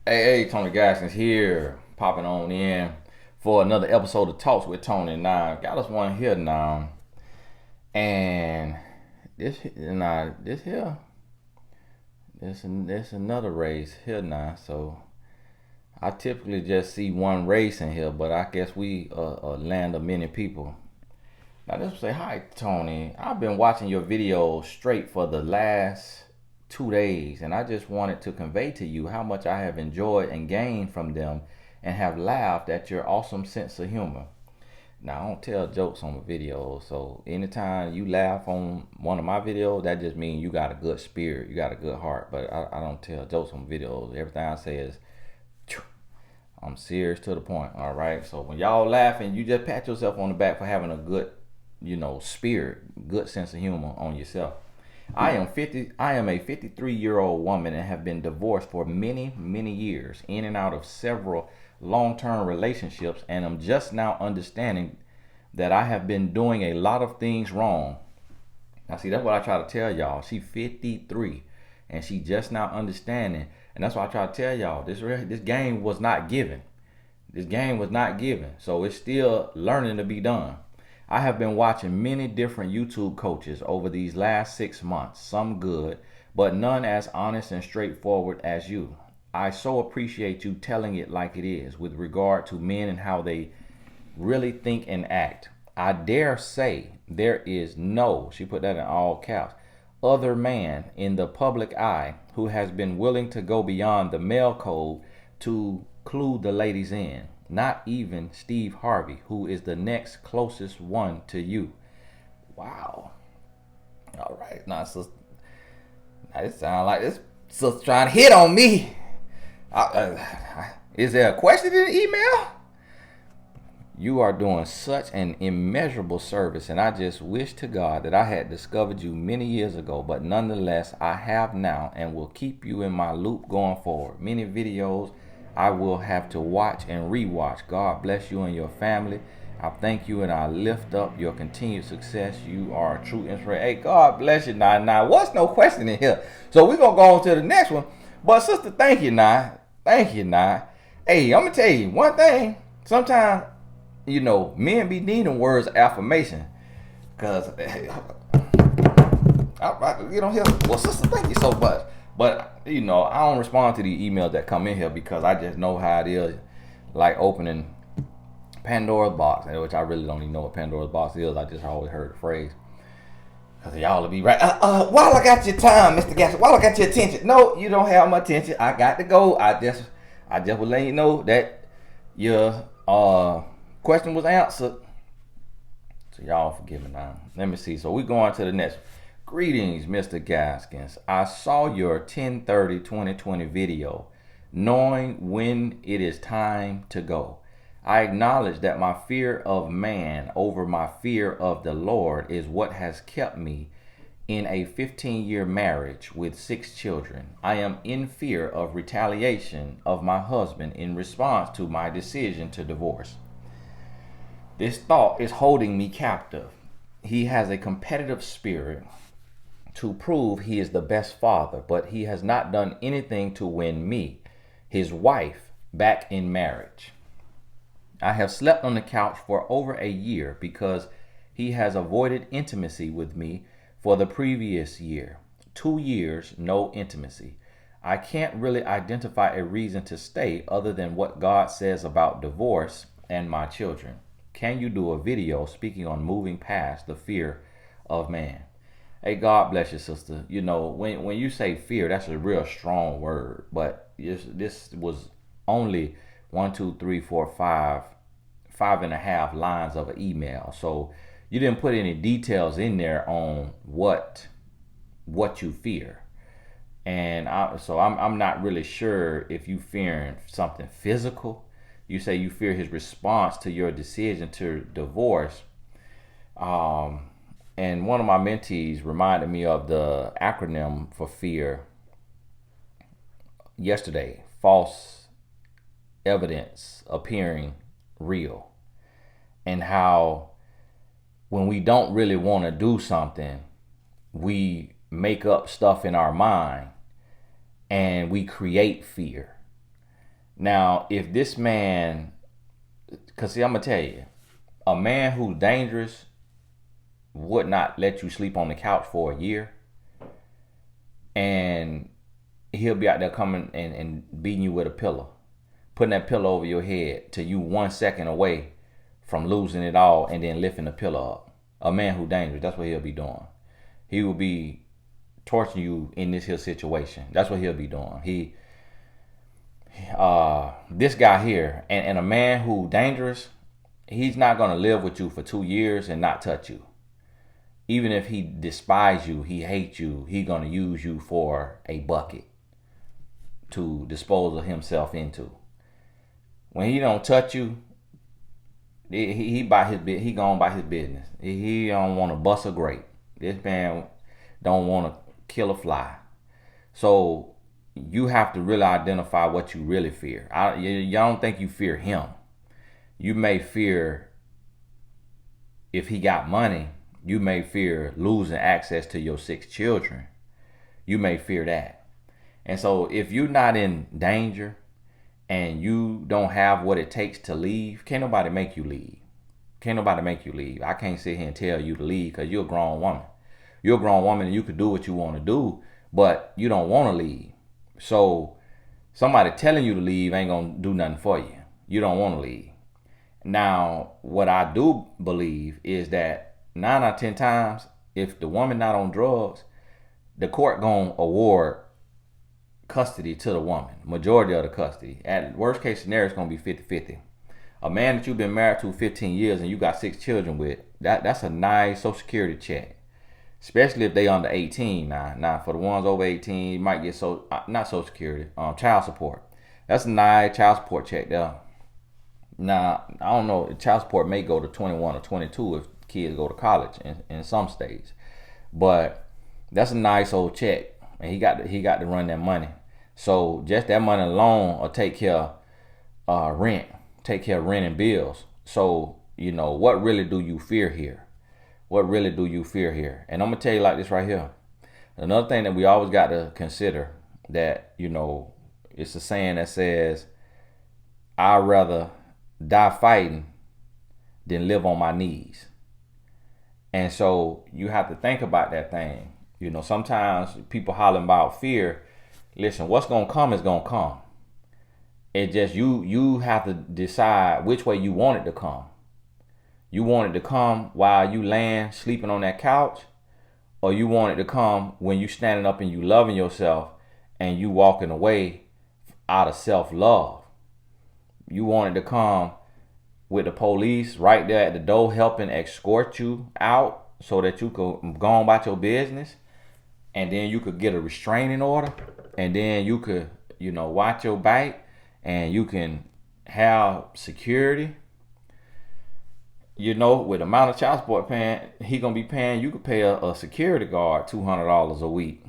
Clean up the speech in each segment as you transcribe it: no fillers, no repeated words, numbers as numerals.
Hey, Tony Gaskins here, popping on in for another episode of Talks with Tony. Now, got us one here now, and this here, this another race here now. So I typically just see one race in here, but I guess we a land of many people. Now, this will say, hi, Tony. I've been watching your videos straight for the last 2 days, and I just wanted to convey to you how much I have enjoyed and gained from them and have laughed at your awesome sense of humor. Now, I don't tell jokes on the videos, so anytime you laugh on one of my videos, that just means you got a good spirit, you got a good heart, but I don't tell jokes on videos. Everything I say is, I'm serious to the point, all right? So when y'all laughing, you just pat yourself on the back for having a good spirit, good sense of humor on yourself. I am a 53-year-old woman and have been divorced for many, many years, in and out of several long-term relationships, and I'm just now understanding that I have been doing a lot of things wrong. Now, see, that's what I try to tell y'all. She 53, and she just now understanding, and that's why I try to tell y'all this game was not given. This game was not given, so it's still learning to be done. I have been watching many different YouTube coaches over these last 6 months, some good, but none as honest and straightforward as you. I so appreciate you telling it like it is with regard to men and how they really think and act. I dare say there is no, she put that in all caps, other man in the public eye who has been willing to go beyond the male code to clue the ladies in. Not even Steve Harvey, who is the next closest one to you. Wow. All right. Now, sister, now it sounds like this sister trying to hit on me. Is there a question in the email? You are doing such an immeasurable service, and I just wish to God that I had discovered you many years ago, but nonetheless, I have now and will keep you in my loop going forward. Many videos I will have to watch and rewatch. God bless you and your family. I thank you and I lift up your continued success. You are a true inspiration. Hey, God bless you now. Now, what's no question in here? So we're going to go on to the next one. But sister, thank you now. Thank you now. Hey, I'm going to tell you one thing. Sometimes, men be needing words of affirmation. Because, well, sister, thank you so much. But, I don't respond to the emails that come in here because I just know how it is, like opening Pandora's box, which I really don't even know what Pandora's box is. I just always heard the phrase. Because y'all will be right. While I got your time, Mr. Gasson, while I got your attention. No, you don't have my attention. I got to go. I just will let you know that your question was answered. So y'all forgive me now. Let me see. So we go on to the next one. Greetings, Mr. Gaskins. I saw your 10/30/2020 video, knowing when it is time to go. I acknowledge that my fear of man over my fear of the Lord is what has kept me in a 15-year marriage with 6 children. I am in fear of retaliation of my husband in response to my decision to divorce. This thought is holding me captive. He has a competitive spirit to prove he is the best father, but he has not done anything to win me, his wife, back in marriage. I have slept on the couch for over a year because he has avoided intimacy with me for the previous year. 2 years, no intimacy. I can't really identify a reason to stay other than what God says about divorce and my children. Can you do a video speaking on moving past the fear of man? Hey, God bless you, sister. When you say fear, that's a real strong word. But this was only 1, 2, 3, 4, 5 and a half lines of an email. So you didn't put any details in there on what you fear. And I'm not really sure if you fearing something physical. You say you fear his response to your decision to divorce. And one of my mentees reminded me of the acronym for fear yesterday: false evidence appearing real. And how when we don't really want to do something, we make up stuff in our mind and we create fear. Now, if this man, because see, I'm going to tell you, a man who's dangerous would not let you sleep on the couch for a year. And he'll be out there coming and beating you with a pillow, putting that pillow over your head till you 1 second away from losing it all and then lifting the pillow up. A man who's dangerous, that's what he'll be doing. He will be torturing you in this here situation. That's what he'll be doing. This guy here, and a man who dangerous, he's not gonna live with you for 2 years and not touch you. Even if he despise you, he hates you, he gonna use you for a bucket to dispose of himself into. When he don't touch you, he gone by his business. He don't want to bust a grape. This man don't want to kill a fly. So you have to really identify what you really fear. You don't think you fear him. You may fear, if he got money, you may fear losing access to your 6 children. You may fear that. And so if you're not in danger and you don't have what it takes to leave, can't nobody make you leave. Can't nobody make you leave. I can't sit here and tell you to leave because you're a grown woman. You're a grown woman and you can do what you want to do, but you don't want to leave. So somebody telling you to leave ain't going to do nothing for you. You don't want to leave. Now, what I do believe is that 9 out of 10 times, if the woman not on drugs, the court gonna award custody to the woman, majority of the custody. At worst case scenario, it's gonna be 50-50. A man that you've been married to 15 years and you got 6 children with, that's a nice Social Security check. Especially if they under 18 now. Now for the ones over 18, you might get not Social Security, child support. That's a nice child support check there. Now, I don't know, child support may go to 21 or 22 if kids go to college in some states. But that's a nice old check. And he got to run that money. So just that money alone will take care of rent and bills. So, what really do you fear here? What really do you fear here? And I'm going to tell you like this right here. Another thing that we always got to consider that, it's a saying that says, I'd rather die fighting than live on my knees. And so you have to think about that thing. Sometimes people hollering about fear. Listen, what's going to come is going to come. It just, you have to decide which way you want it to come. You want it to come while you laying, sleeping on that couch, or you want it to come when you standing up and you loving yourself and you walking away out of self-love. You want it to come with the police right there at the door helping escort you out so that you could go on about your business, and then you could get a restraining order, and then you could, watch your back, and you can have security. With the amount of child support paying, he gonna be paying. You could pay a security guard $200 a week.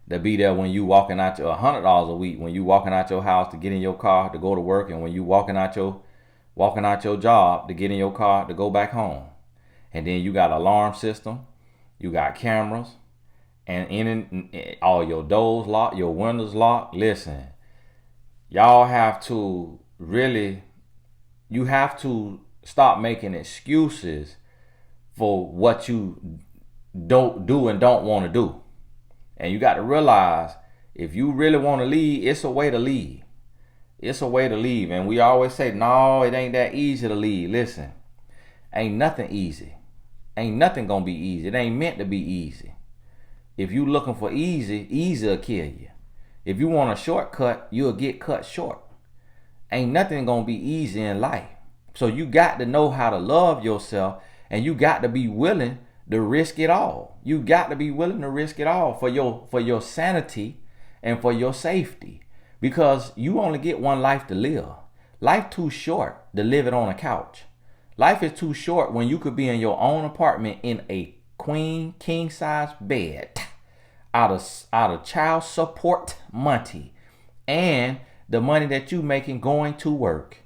They'll be there when you walking out your $100 a week when you walking out your house to get in your car to go to work, and when you walking out your job to get in your car to go back home. And then you got alarm system, you got cameras, and in all your doors locked, your windows locked. Listen, y'all have to really. You have to stop making excuses for what you don't do and don't want to do. And you got to realize, if you really want to leave, it's a way to leave. It's a way to leave. And we always say, no, it ain't that easy to leave. Listen, ain't nothing easy. Ain't nothing going to be easy. It ain't meant to be easy. If you looking for easy will kill you. If you want a shortcut, you'll get cut short. Ain't nothing gonna be easy in life. So you got to know how to love yourself, and you got to be willing to risk it all. You got to be willing to risk it all for your sanity and for your safety, because you only get one life to live. Life too short to live it on a couch. Life is too short when you could be in your own apartment in a queen king size bed out of child support money and the money that you making going to work.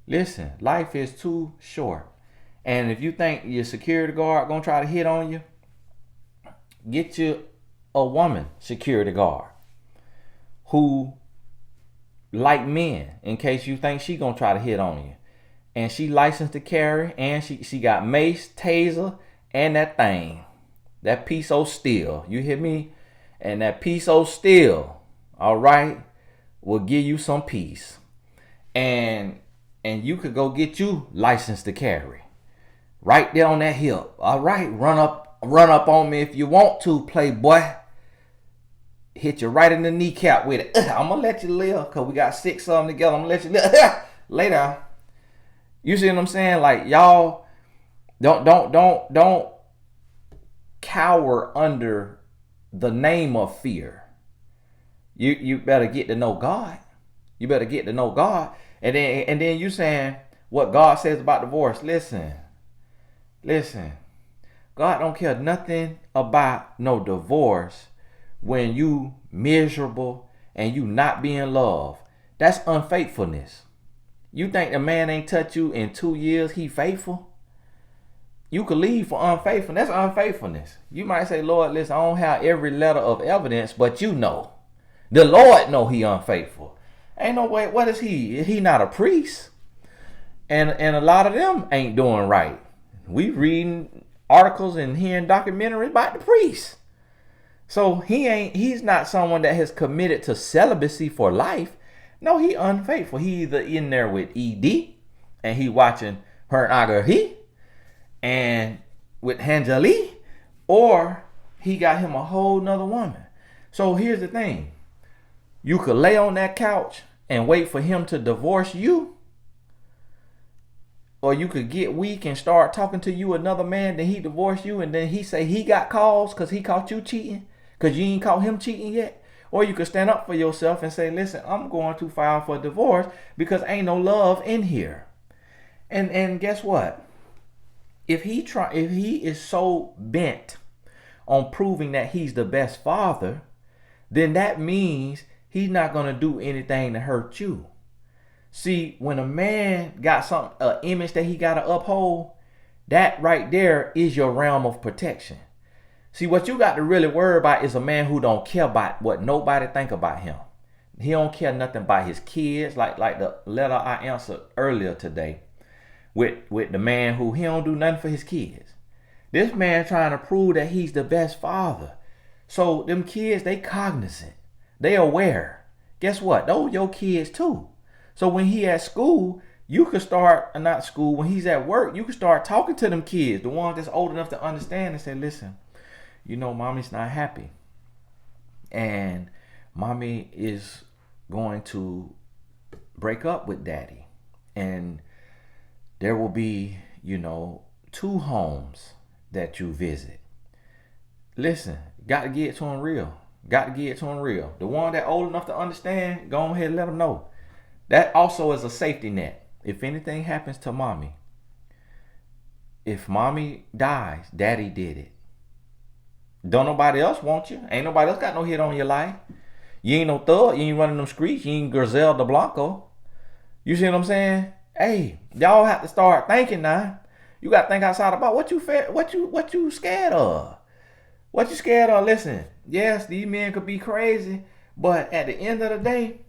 Listen, life is too short. And if you think your security guard gonna try to hit on you, get you a woman security guard who like men, in case you think she gonna try to hit on you. And she licensed to carry, and she got mace, taser, and that thing. That piece of steel. You hear me? And that piece of steel, all right, will give you some peace. And you could go get you licensed to carry. Right there on that hip. All right, run up on me if you want to, playboy. Hit you right in the kneecap with it. I'm gonna let you live, because we got 6 of them together. I'm gonna let you live. Lay down. You see what I'm saying? Like, y'all don't cower under the name of fear. You better get to know God. You better get to know God. And then you saying what God says about divorce. Listen. God don't care nothing about no divorce when you miserable and you not being loved. That's unfaithfulness. You think the man ain't touched you in 2 years, he faithful? You could leave for unfaithfulness. That's unfaithfulness. You might say, Lord, listen, I don't have every letter of evidence, but you know. The Lord know he unfaithful. Ain't no way. What is he? Is he not a priest? And a lot of them ain't doing right. We reading articles and hearing documentaries about the priests. So he's not someone that has committed to celibacy for life. No, he unfaithful. He either in there with ED and he watching pornography and with Angeli, or he got him a whole nother woman. So here's the thing. You could lay on that couch and wait for him to divorce you, or you could get weak and start talking to you another man, then he divorce you, and then he say he got calls because he caught you cheating because you ain't caught him cheating yet. Or you could stand up for yourself and say, listen, I'm going to file for divorce because ain't no love in here. And guess what? If he is so bent on proving that he's the best father, then that means he's not going to do anything to hurt you. See, when a man got an image that he got to uphold, that right there is your realm of protection. See, what you got to really worry about is a man who don't care about what nobody think about him. He don't care nothing about his kids, like the letter I answered earlier today with the man who he don't do nothing for his kids. This man trying to prove that he's the best father. So them kids, they cognizant. They aware. Guess what? Those your kids too. So when he at school, you could start, not school, when he's at work, you could start talking to them kids, the ones that's old enough to understand, and say, listen, you know, mommy's not happy. And mommy is going to break up with daddy. And there will be, 2 homes that you visit. Listen, got to get to them real. The one that old enough to understand, go ahead and let them know. That also is a safety net. If anything happens to mommy, if mommy dies, daddy did it. Don't nobody else want you. Ain't nobody else got no hit on your life. You ain't no thug. You ain't running them streets. You ain't Griselda Blanco. You see what I'm saying? Hey, y'all have to start thinking now. You got to think outside about what you scared of. What you scared of? Listen, yes, these men could be crazy, but at the end of the day,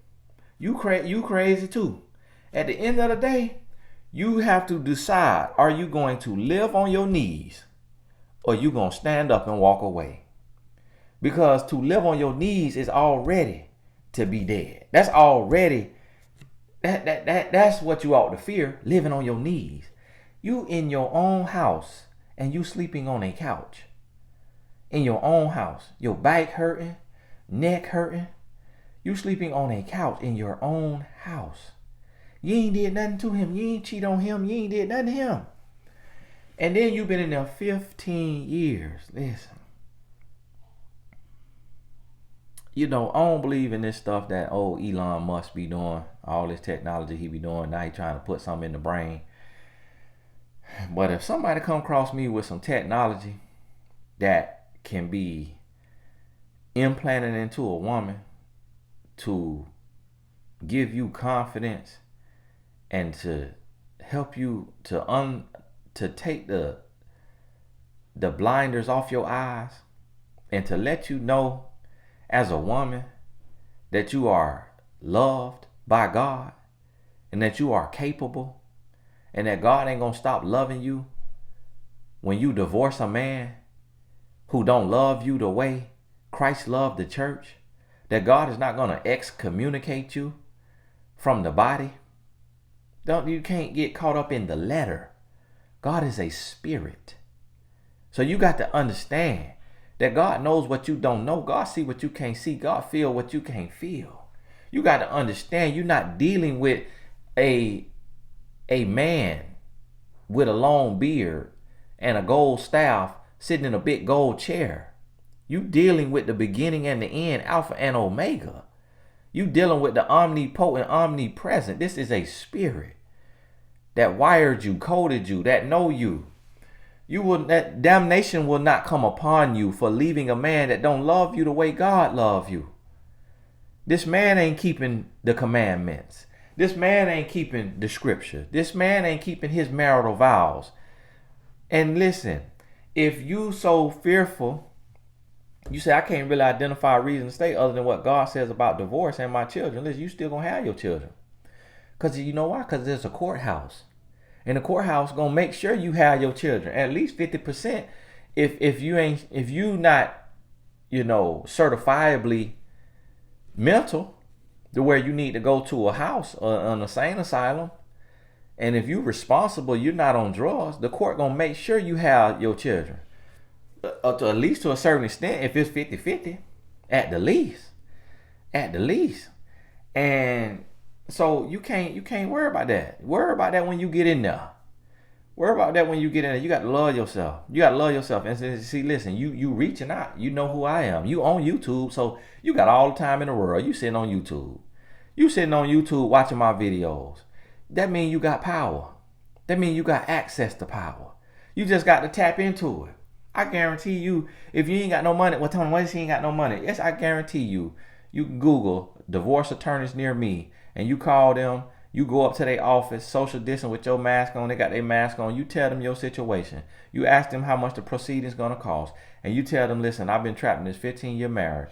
you crazy too. At the end of the day, you have to decide, are you going to live on your knees or you going to stand up and walk away? Because to live on your knees is already to be dead. That's already, that's what you ought to fear, living on your knees. You in your own house and you sleeping on a couch. In your own house, your back hurting, neck hurting. You sleeping on a couch in your own house. You ain't did nothing to him. You ain't cheat on him. You ain't did nothing to him. And then you've been in there 15 years. Listen. I don't believe in this stuff that old Elon Musk be doing. All this technology he be doing. Now he trying to put something in the brain. But if somebody come across me with some technology that can be implanted into a woman to give you confidence and to help you to take the blinders off your eyes and to let you know as a woman that you are loved by God and that you are capable and that God ain't gonna stop loving you when you divorce a man who don't love you the way Christ loved the church, that God is not gonna excommunicate you from the body. You can't get caught up in the letter. God is a spirit. So you got to understand that God knows what you don't know. God see what you can't see. God feel what you can't feel. You got to understand you're not dealing with a man with a long beard and a gold staff sitting in a big gold chair. You dealing with the beginning and the end, Alpha and Omega. You dealing with the omnipotent, omnipresent. This is a spirit that wired you, coded you, that know you. That damnation will not come upon you for leaving a man that don't love you the way God love you. This man ain't keeping the commandments. This man ain't keeping the scripture. This man ain't keeping his marital vows. And listen, if you so fearful, you say, I can't really identify a reason to stay other than what God says about divorce and my children. Listen, you still gonna have your children. Because you know why? Because there's a courthouse. And the courthouse gonna make sure you have your children. At least 50%. If you not, certifiably mental to where you need to go to a house or an insane asylum. And if you responsible, you're not on drugs, the court gonna make sure you have your children. At least to a certain extent, if it's 50-50, at the least. And so you can't worry about that. Worry about that when you get in there. You got to love yourself. And see, listen, you reaching out. You know who I am. You on YouTube, so you got all the time in the world. You sitting on YouTube. Watching my videos. That means you got power. That means you got access to power. You just got to tap into it. I guarantee you, if you ain't got no money, tell me, what if she ain't got no money? Yes, I guarantee you, you can Google divorce attorneys near me and you call them, you go up to their office, social distance with your mask on, they got their mask on, you tell them your situation. You ask them how much the proceeding's gonna cost. And you tell them, listen, I've been trapped in this 15-year marriage.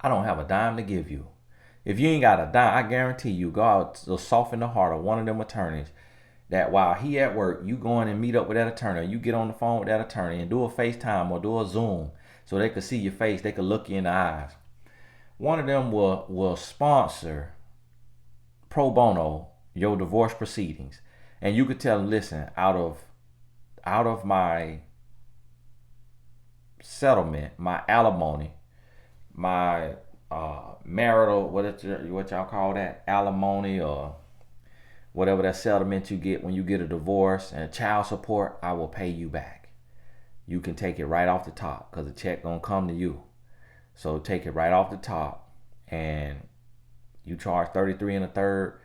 I don't have a dime to give you. If you ain't got a dime, I guarantee you, God will soften the heart of one of them attorneys that while he at work, you go in and meet up with that attorney, you get on the phone with that attorney and do a FaceTime or do a Zoom so they could see your face, they could look you in the eyes. One of them will sponsor pro bono your divorce proceedings. And you could tell them, listen, out of my settlement, my alimony, my marital, what y'all call that, alimony or whatever that settlement you get when you get a divorce, and child support, I will pay you back. You can take it right off the top because the check gonna come to you. So take it right off the top, and you charge 33 and a third,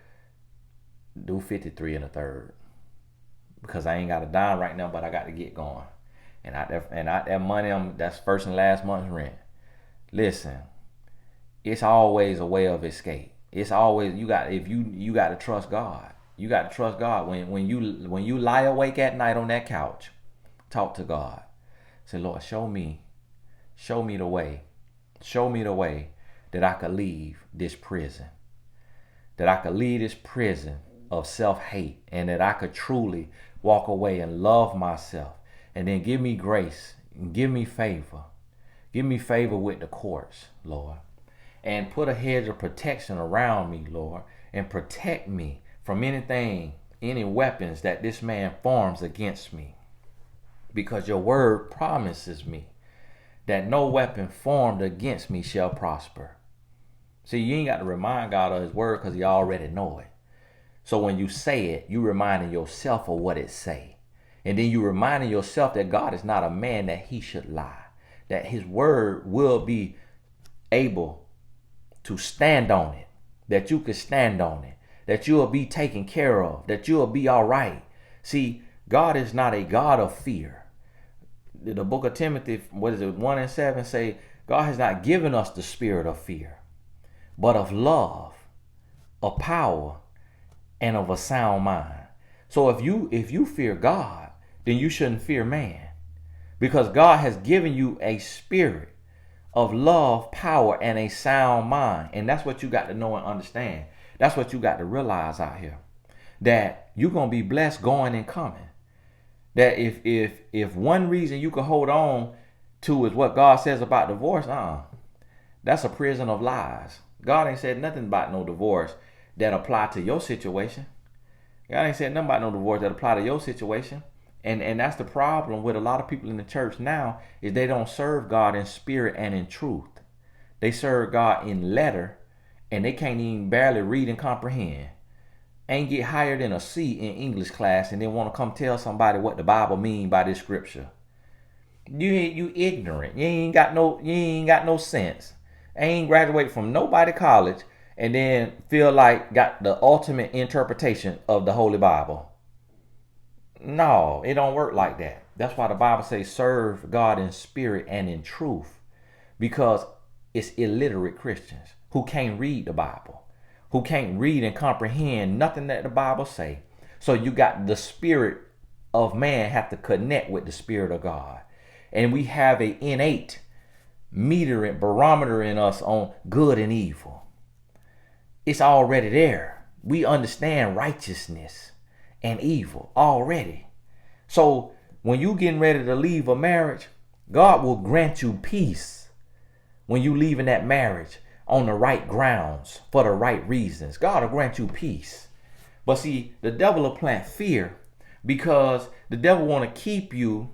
do 53 and a third, because I ain't got a dime right now, but I got to get going. And out that money, that's first and last month's rent. Listen, it's always a way of escape. It's always you got to trust God. You got to trust God when you lie awake at night on that couch. Talk to God. Say, Lord, show me the way. Show me the way that I could leave this prison. That I could leave this prison of self-hate, and that I could truly walk away and love myself. And then give me grace and give me favor. Give me favor with the courts, Lord. And put a hedge of protection around me, Lord, and protect me from anything, any weapons that this man forms against me. Because your word promises me that no weapon formed against me shall prosper. See, you ain't got to remind God of his word because he already know it. So when you say it, you reminding yourself of what it say. And then you reminding yourself that God is not a man that he should lie. That his word will be able to stand on it. That you could stand on it. That you will be taken care of. That you will be all right. See, God is not a God of fear. The book of Timothy, 1:7 say, God has not given us the spirit of fear, but of love, of power, and of a sound mind. So if you fear God, then you shouldn't fear man. Because God has given you a spirit of love, power, and a sound mind. And that's what you got to know and understand. That's what you got to realize out here. That you're gonna be blessed going and coming. That if one reason you can hold on to is what God says about divorce, that's a prison of lies. God ain't said nothing about no divorce that apply to your situation. God ain't said nothing about no divorce that apply to your situation. And that's the problem with a lot of people in the church now, is they don't serve God in spirit and in truth. They serve God in letter, and they can't even barely read and comprehend. Ain't get higher than a C in English class, and then want to come tell somebody what the Bible mean by this scripture. You ignorant. You ain't got no sense. Ain't graduated from nobody college, and then feel like got the ultimate interpretation of the Holy Bible. No, it don't work like that. That's why the Bible says serve God in spirit and in truth, because it's illiterate Christians who can't read the Bible, who can't read and comprehend nothing that the Bible say. So you got the spirit of man have to connect with the spirit of God. And we have a innate meter and barometer in us on good and evil. It's already there. We understand righteousness and evil already. So when you getting ready to leave a marriage, God will grant you peace when you leaving that marriage on the right grounds for the right reasons. God will grant you peace. But see, the devil will plant fear, because the devil want to keep you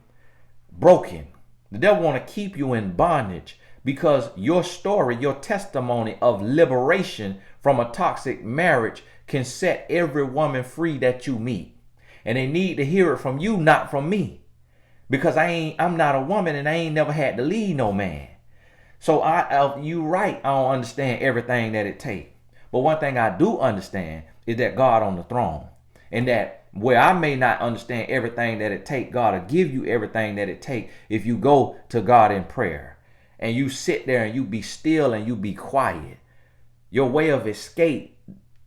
broken. The devil want to keep you in bondage, because your story, your testimony of liberation from a toxic marriage can set every woman free that you meet. And they need to hear it from you, not from me. Because I'm not a woman, and I ain't never had to lead no man. So you right, I don't understand everything that it takes. But one thing I do understand is that God on the throne. And that where I may not understand everything that it takes, God will give you everything that it takes if you go to God in prayer. And you sit there and you be still and you be quiet. Your way of escape,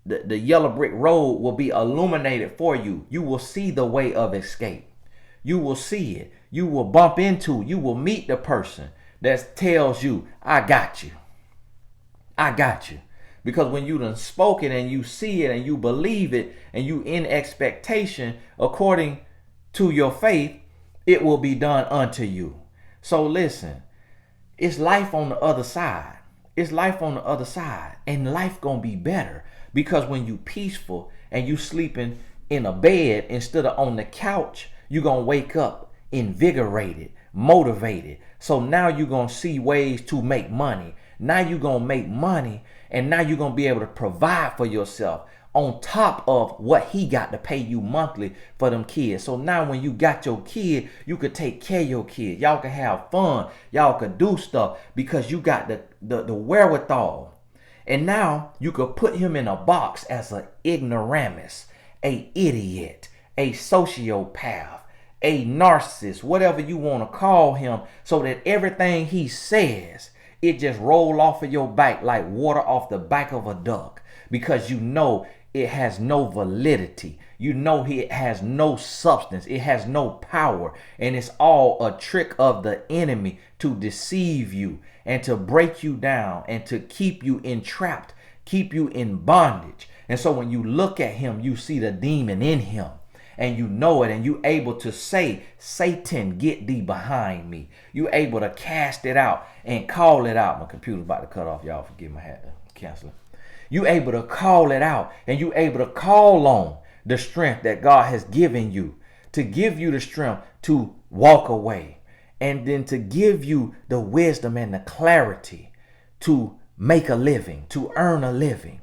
the yellow brick road, will be illuminated for you. You will see the way of escape. You will see it. You will bump into, you will meet the person that tells you, I got you. I got you. Because when you done spoken and you see it and you believe it and you in expectation according to your faith, it will be done unto you. So listen, it's life on the other side. It's life on the other side, and life gonna be better, because when you peaceful and you sleeping in a bed instead of on the couch, you gonna wake up invigorated, motivated. So now you're gonna see ways to make money. Now you're gonna make money, and now you're gonna be able to provide for yourself on top of what he got to pay you monthly for them kids. So now when you got your kid, you could take care of your kid. Y'all can have fun. Y'all could do stuff because you got the wherewithal. And now you could put him in a box as an ignoramus, a idiot, a sociopath, a narcissist, whatever you want to call him, so that everything he says, it just roll off of your back like water off the back of a duck, because you know it has no validity. You know it has no substance. It has no power. And it's all a trick of the enemy to deceive you and to break you down and to keep you entrapped, keep you in bondage. And so when you look at him, you see the demon in him. And you know it, and you able to say, Satan, get thee behind me. You able to cast it out and call it out. My computer's about to cut off, y'all. Forgive me, I had to cancel it. You able to call it out, and you able to call on the strength that God has given you, to give you the strength to walk away, and then to give you the wisdom and the clarity to make a living, to earn a living,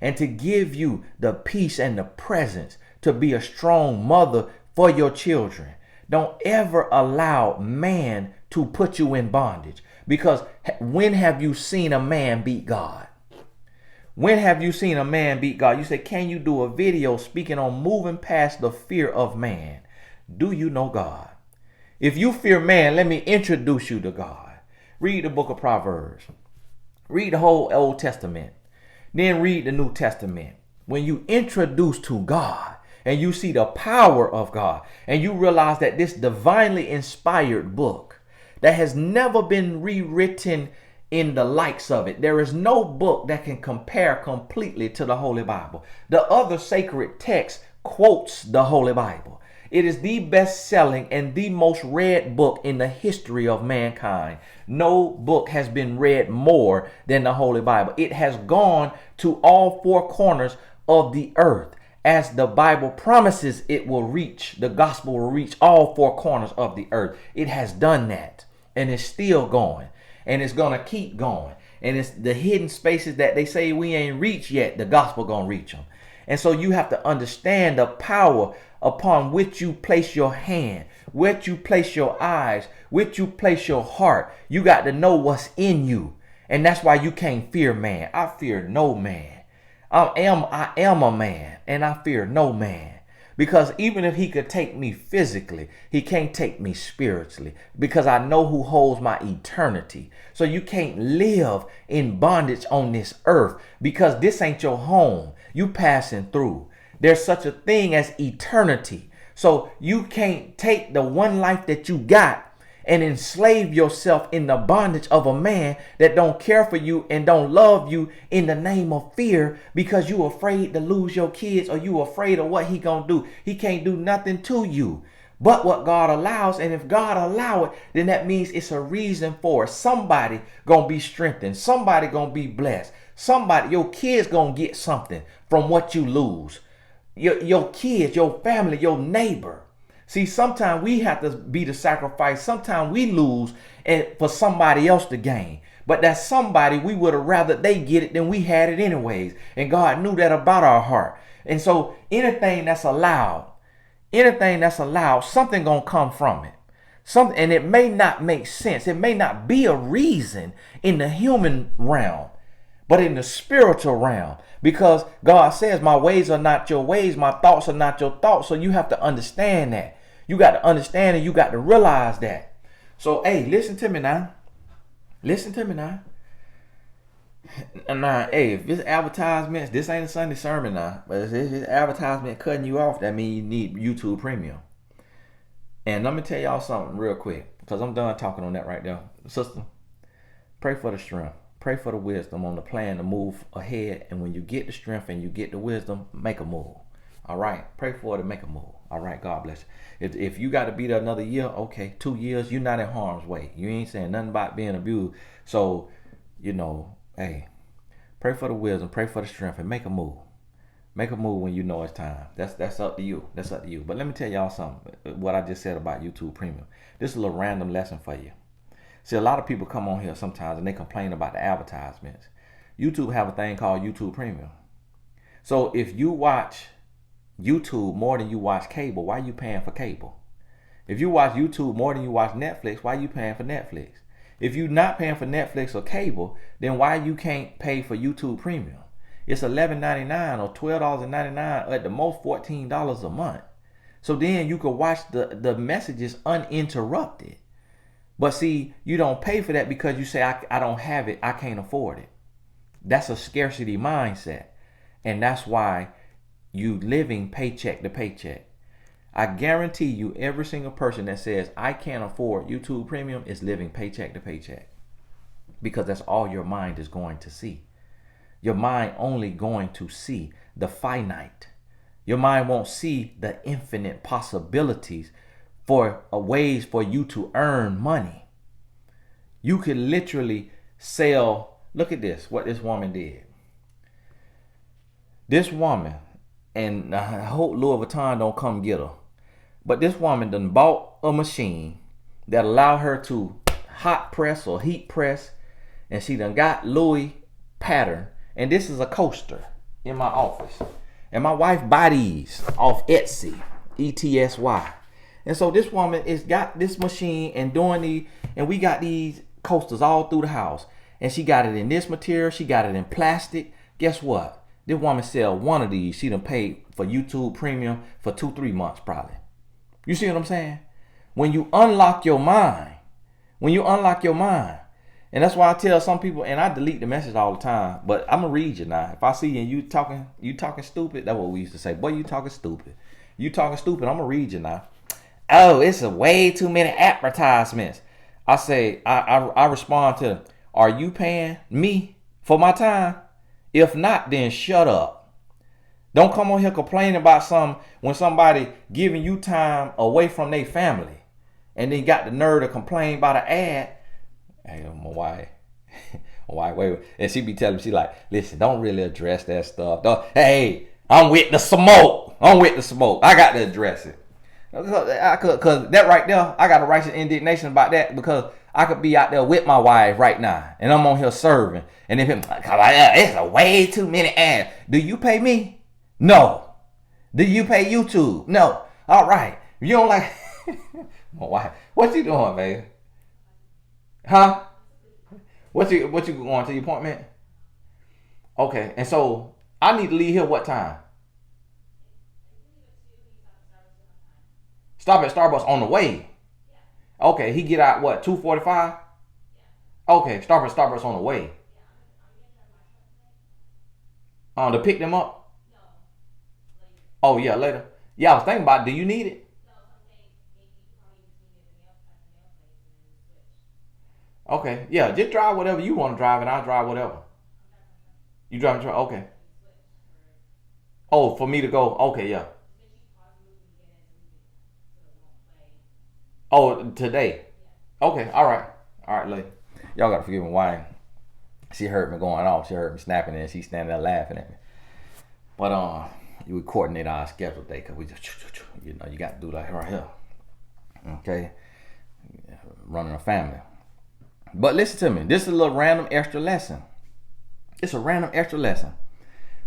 and to give you the peace and the presence to be a strong mother for your children. Don't ever allow man to put you in bondage, because when have you seen a man beat God? When have you seen a man beat God? You say, can you do a video speaking on moving past the fear of man? Do you know God? If you fear man, let me introduce you to God. Read the book of Proverbs. Read the whole Old Testament. Then read the New Testament. When you introduce to God, and you see the power of God, and you realize that this divinely inspired book, that has never been rewritten in the likes of it. There is no book that can compare completely to the Holy Bible. The other sacred text quotes the Holy Bible. It is the best-selling and the most read book in the history of mankind. No book has been read more than the Holy Bible. It has gone to all four corners of the earth. As the Bible promises it will reach, the gospel will reach all four corners of the earth. It has done that, and it's still going, and it's going to keep going. And it's the hidden spaces that they say we ain't reached yet, the gospel going to reach them. And so you have to understand the power upon which you place your hand, which you place your eyes, which you place your heart. You got to know what's in you. And that's why you can't fear man. I fear no man. I am a man, and I fear no man. Because even if he could take me physically, he can't take me spiritually, because I know who holds my eternity. So you can't live in bondage on this earth, because this ain't your home. You passing through. There's such a thing as eternity. So you can't take the one life that you got and enslave yourself in the bondage of a man that don't care for you and don't love you in the name of fear, because you afraid to lose your kids, or you afraid of what he gonna do. He can't do nothing to you but what God allows. And if God allow it, then that means it's a reason for it. Somebody gonna be strengthened. Somebody gonna be blessed. Somebody, your kids gonna get something from what you lose. Your kids, your family, your neighbor. See, sometimes we have to be the sacrifice. Sometimes we lose and for somebody else to gain. But that somebody, we would have rather they get it than we had it anyways. And God knew that about our heart. And so anything that's allowed, something gonna come from it. And it may not make sense. It may not be a reason in the human realm, but in the spiritual realm. Because God says, my ways are not your ways, my thoughts are not your thoughts. So you have to understand that. You got to understand, and you got to realize that. So, hey, listen to me now. Listen to me now. Now, hey, if it's advertisements, this ain't a Sunday sermon now, but if it's advertisement cutting you off, that means you need YouTube Premium. And let me tell y'all something real quick, because I'm done talking on that right there. Sister, pray for the strength. Pray for the wisdom on the plan to move ahead. And when you get the strength and you get the wisdom, make a move. All right. Pray for it and make a move. All right. God bless you. If you got to be there another year, okay, 2 years, you're not in harm's way. You ain't saying nothing about being abused. So, hey, pray for the wisdom, pray for the strength, and make a move. Make a move when you know it's time. That's up to you. That's up to you. But let me tell y'all something. What I just said about YouTube Premium. This is a little random lesson for you. See, a lot of people come on here sometimes and they complain about the advertisements. YouTube have a thing called YouTube Premium. So if you watch YouTube more than you watch cable, why are you paying for cable? If you watch YouTube more than you watch Netflix, why are you paying for Netflix? If you're not paying for Netflix or cable, then why you can't pay for YouTube Premium? It's $11.99 or $12.99, at the most $14 a month. So then you could watch the messages uninterrupted. But see, you don't pay for that because you say, I don't have it, I can't afford it. That's a scarcity mindset. And that's why you living paycheck to paycheck. I guarantee you, every single person that says, I can't afford YouTube Premium is living paycheck to paycheck. Because that's all your mind is going to see. Your mind only going to see the finite. Your mind won't see the infinite possibilities for ways for you to earn money. You could literally sell. Look at this, what this woman did. This woman, and I hope Louis Vuitton don't come get her, but this woman done bought a machine that allow her to hot press or heat press, and she done got Louis pattern. And this is a coaster in my office, and my wife buy these off Etsy, ETSY. And so this woman is got this machine and and we got these coasters all through the house. And she got it in this material. She got it in plastic. Guess what? This woman sell one of these. She done paid for YouTube Premium for 2-3 months probably. You see what I'm saying? When you unlock your mind, and that's why I tell some people, and I delete the message all the time, but I'm gonna read you now. If I see you and you talking stupid, that's what we used to say. Boy, you talking stupid. I'm gonna read you now. Oh, it's a way too many advertisements. I say, I respond to, are you paying me for my time? If not, then shut up. Don't come on here complaining about something when somebody giving you time away from their family. And then got the nerve to complain about an ad. Hey, my wife. Wait. And she be telling me, she like, listen, don't really address that stuff. Hey, I'm with the smoke. I got to address it. Because that right there, I got a righteous indignation about that, because I could be out there with my wife right now, and I'm on here serving. And if it's a way too many ads. Do you pay me? No. Do you pay YouTube? No. All right. If you don't like... My wife, what you doing, baby? Huh? What you going to your appointment? Okay, and so I need to leave here what time? Stop at Starbucks on the way. Okay, he get out what, 2:45? Okay, stop at Starbucks on the way. To pick them up? Oh yeah, later. Yeah, I was thinking about it. Do you need it? Okay, yeah, just drive whatever you want to drive, and I'll drive whatever. You drive the truck? Okay. Oh, for me to go? Okay, yeah. Oh, today? Okay, all right, lady. Y'all gotta forgive me. Why? She heard me going off. She heard me snapping, and she's standing there laughing at me. But we coordinate our schedule today, because we just, you got to do that right here. Okay, running a family. But listen to me. This is a little random extra lesson. It's a random extra lesson.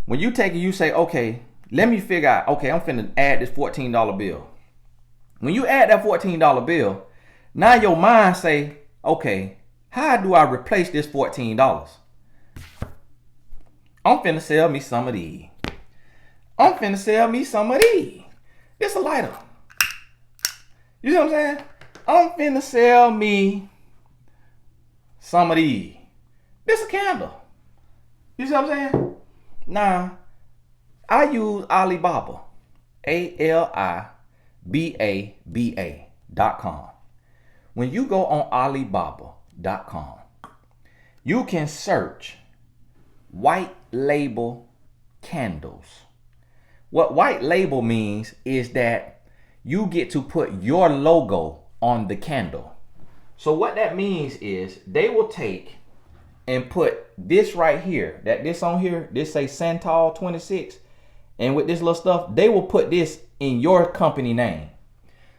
When you take it, you say, okay, let me figure out, okay, I'm finna add this $14 bill. When you add that $14 bill, now your mind say, okay, how do I replace this $14? I'm finna sell me some of these. This a lighter. You see what I'm saying? I'm finna sell me some of these. This a candle. You see what I'm saying? Now, I use Alibaba. ALIBABA.com. When you go on Alibaba.com, you can search white label candles. What white label means is that you get to put your logo on the candle. So what that means is they will take and put this right here, this on here, this say Santal 26, and with this little stuff, they will put this in your company name.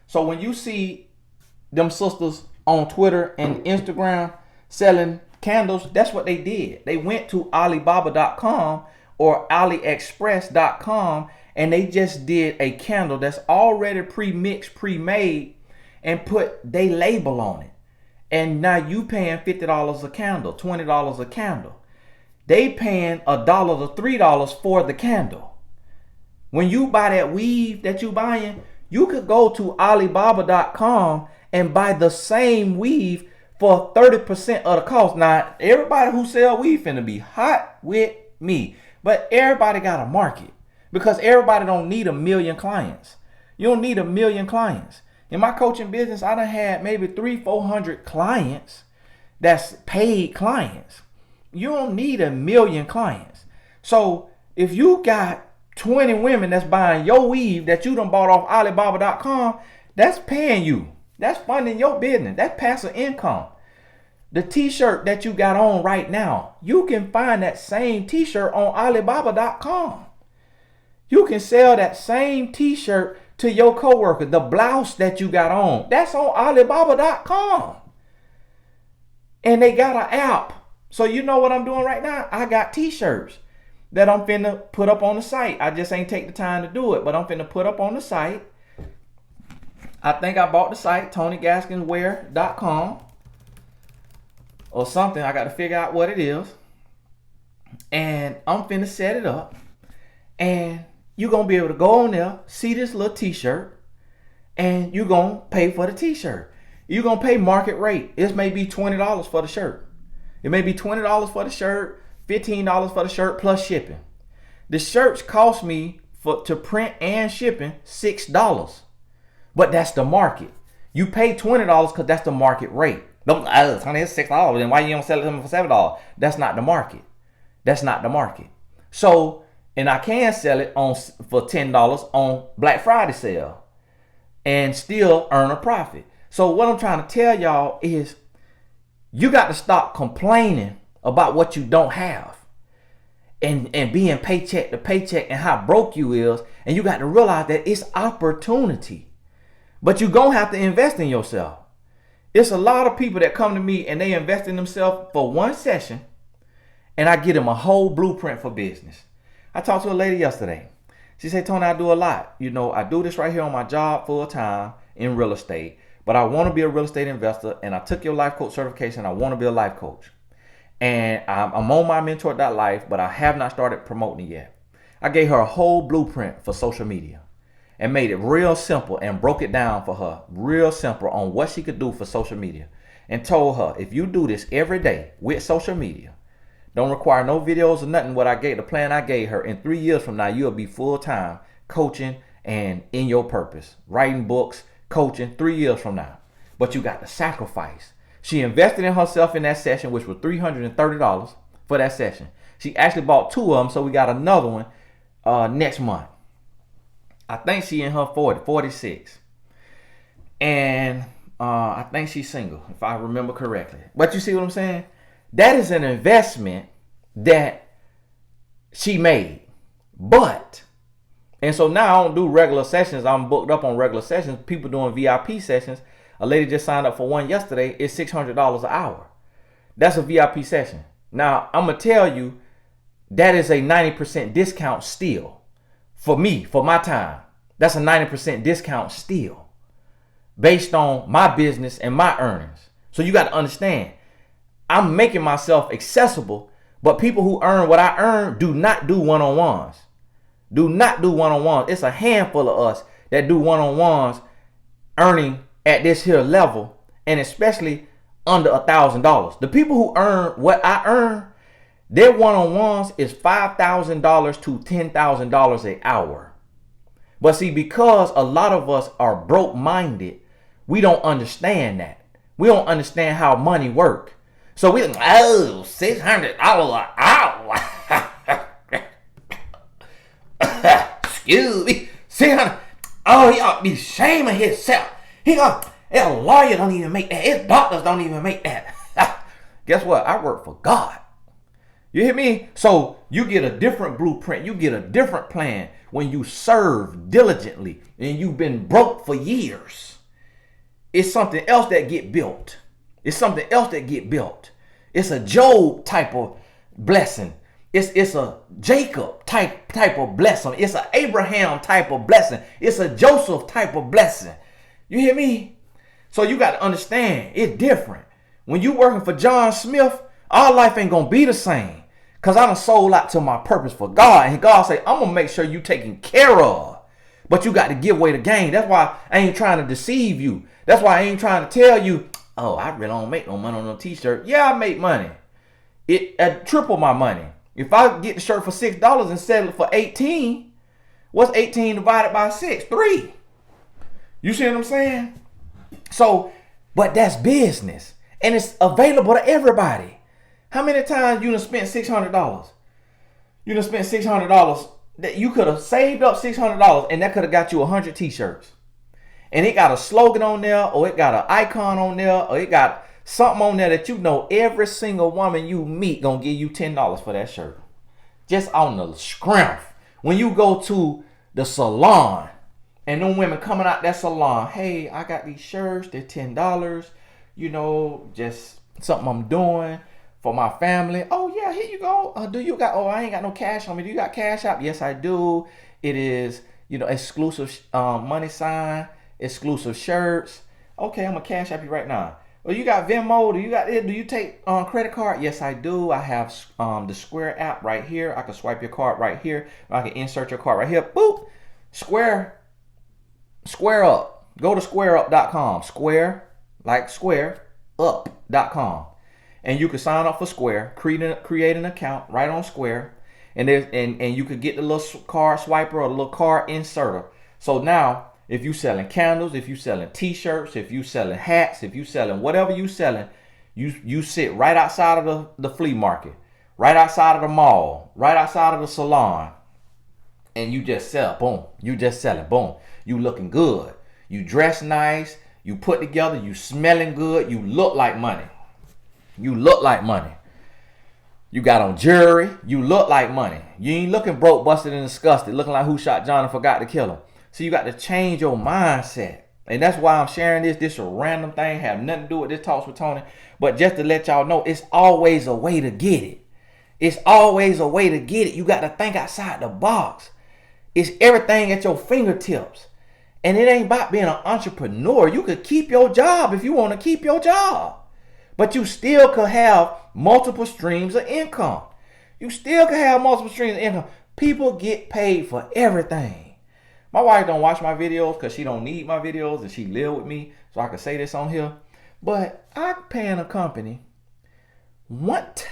So when you see them sisters on Twitter and Instagram selling candles, that's what they did. They went to Alibaba.com or AliExpress.com, and they just did a candle that's already pre-mixed, pre-made, and put their label on it. And now you paying $50 a candle, $20 a candle. They paying $1 to $3 for the candle. When you buy that weave that you buying, you could go to Alibaba.com and buy the same weave for 30% of the cost. Now, everybody who sell weave finna be hot with me. But everybody got a market, because everybody don't need 1 million clients. You don't need 1 million clients. In my coaching business, I done had maybe 300-400 clients that's paid clients. You don't need 1 million clients. So if you got 20 women that's buying your weave that you done bought off Alibaba.com, that's paying you. That's funding your business. That's passive income. The t-shirt that you got on right now, you can find that same t-shirt on Alibaba.com. You can sell that same t-shirt to your coworker. The blouse that you got on, that's on Alibaba.com. And they got an app. So you know what I'm doing right now? I got t-shirts that I'm finna put up on the site. I just ain't take the time to do it, but I'm finna put up on the site. I think I bought the site, TonyGaskinswear.com or something. I got to figure out what it is. And I'm finna set it up. And you're going to be able to go on there, see this little t-shirt, and you're going to pay for the t-shirt. You're going to pay market rate. It may be $20 for the shirt. It may be $20 for the shirt, $15 for the shirt plus shipping. The shirts cost me to print and shipping $6. But that's the market. You pay $20 because that's the market rate. Don't, honey, it's $6. Then why you don't sell it to them for $7? That's not the market. That's not the market. So, and I can sell it on for $10 on Black Friday sale and still earn a profit. So what I'm trying to tell y'all is you got to stop complaining about what you don't have and being paycheck to paycheck and how broke you is. And you got to realize that it's opportunity. But you're going to have to invest in yourself. It's a lot of people that come to me and they invest in themselves for one session and I get them a whole blueprint for business. I talked to a lady yesterday. She said, Tony, I do a lot. You know, I do this right here on my job full time in real estate, but I want to be a real estate investor and I took your life coach certification. I want to be a life coach. And I'm on my mentor.life, but I have not started promoting it yet. I gave her a whole blueprint for social media and made it real simple and broke it down for her real simple on what she could do for social media and told her, if you do this every day with social media, don't require no videos or nothing. What I gave, the plan I gave her, in 3 years from now, you'll be full-time coaching and in your purpose, writing books, coaching 3 years from now. But you got to sacrifice. She invested in herself in that session, which was $330 for that session. She actually bought 2 of them, so we got another one next month. I think she in her 46. And I think she's single, if I remember correctly. But you see what I'm saying? That is an investment that she made. But, and so now I don't do regular sessions. I'm booked up on regular sessions. People doing VIP sessions. A lady just signed up for one yesterday. It's $600 an hour. That's a VIP session. Now, I'm going to tell you, that is a 90% discount still. For me, for my time. That's a 90% discount still. Based on my business and my earnings. So you got to understand, I'm making myself accessible, but people who earn what I earn do not do one-on-ones. Do not do one-on-ones. It's a handful of us that do one-on-ones earning at this here level, and especially under $1,000. The people who earn what I earn, their one-on-ones is $5,000 to $10,000 an hour. But see, because a lot of us are broke-minded, we don't understand that. We don't understand how money works. So we $600 an hour. Excuse me. 600. Oh, he ought to be ashamed of himself. A lawyer don't even make that. His doctors don't even make that. Guess what? I work for God. You hear me? So you get a different blueprint. You get a different plan when you serve diligently and you've been broke for years. It's something else that get built. It's something else that get built. It's a Job type of blessing. It's a Jacob type of blessing. It's an Abraham type of blessing. It's a Joseph type of blessing. You hear me? So you got to understand, it's different. When you working for John Smith, our life ain't going to be the same. Because I done sold out to my purpose for God. And God say, I'm going to make sure you taken care of. But you got to give away the game. That's why I ain't trying to deceive you. That's why I ain't trying to tell you, oh, I really don't make no money on no t-shirt. Yeah, I make money. It triple my money. If I get the shirt for $6 and sell it for 18, what's 18 divided by 6? 3. You see what I'm saying? So, but that's business. And it's available to everybody. How many times you done spent $600? You done spent $600 that you could have saved up $600 and that could have got you 100 t-shirts. And it got a slogan on there, or it got an icon on there, or it got something on there that you know every single woman you meet gonna give you $10 for that shirt. Just on the scrimp. When you go to the salon and them women coming out that salon, hey, I got these shirts, they're $10. You know, just something I'm doing for my family. Oh yeah, here you go. Do you got? Oh, I ain't got no cash on me. Do you got Cash App? Yes, I do. It is, you know, exclusive money sign, exclusive shirts. Okay, I'm gonna Cash App you right now. Well, you got Venmo? Do you take credit card? Yes, I do. I have the Square app right here. I can swipe your card right here. I can insert your card right here. Boop. Square up. Go to squareup.com. Square, like square, up.com. And you can sign up for Square, create an account right on Square. And you could get the little card swiper or the little card inserter. So now If you selling candles, if you selling t-shirts, if you selling hats, if you selling whatever you selling, you sit right outside of the flea market, right outside of the mall, right outside of the salon, and you just sell. Boom. You just selling. Boom. You looking good. You dress nice. You put together. You smelling good. You look like money. You look like money. You got on jewelry. You look like money. You ain't looking broke, busted, and disgusted, looking like who shot John and forgot to kill him. So you got to change your mindset. And that's why I'm sharing this. This is a random thing. Have nothing to do with this Talks with Tony. But just to let y'all know, it's always a way to get it. It's always a way to get it. You got to think outside the box. It's everything at your fingertips. And it ain't about being an entrepreneur. You could keep your job if you want to keep your job. But you still could have multiple streams of income. You still could have multiple streams of income. People get paid for everything. My wife don't watch my videos because she don't need my videos and she live with me. So I can say this on here. But I'm paying a company $1,000.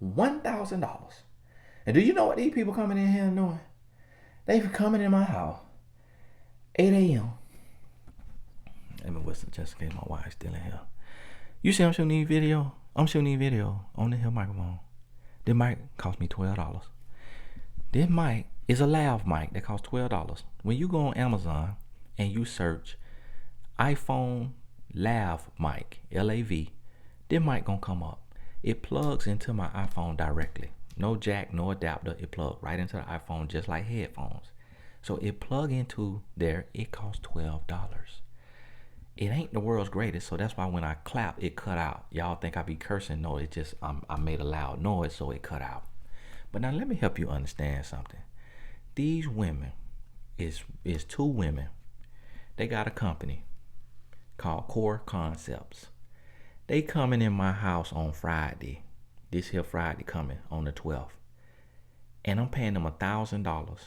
$1,000. And do you know what these people coming in here and doing? They coming in my house 8 a.m. Let me whistle just in case my wife's still in here. You see I'm shooting these video? I'm shooting these video on the here microphone. This mic cost me $12. This mic is a lav mic that costs $12. When you go on Amazon and you search iPhone lav mic, L-A-V, this mic gonna come up. It plugs into my iPhone directly. No jack, no adapter. It plugs right into the iPhone just like headphones. So it plug into there. It costs $12. It ain't the world's greatest, so that's why when I clap, it cut out. Y'all think I be cursing? No, it just I made a loud noise, so it cut out. But now let me help you understand something. These women is two women. They got a company called Core Concepts. They coming in my house on Friday. This here Friday coming on the 12th. And I'm paying them $1,000.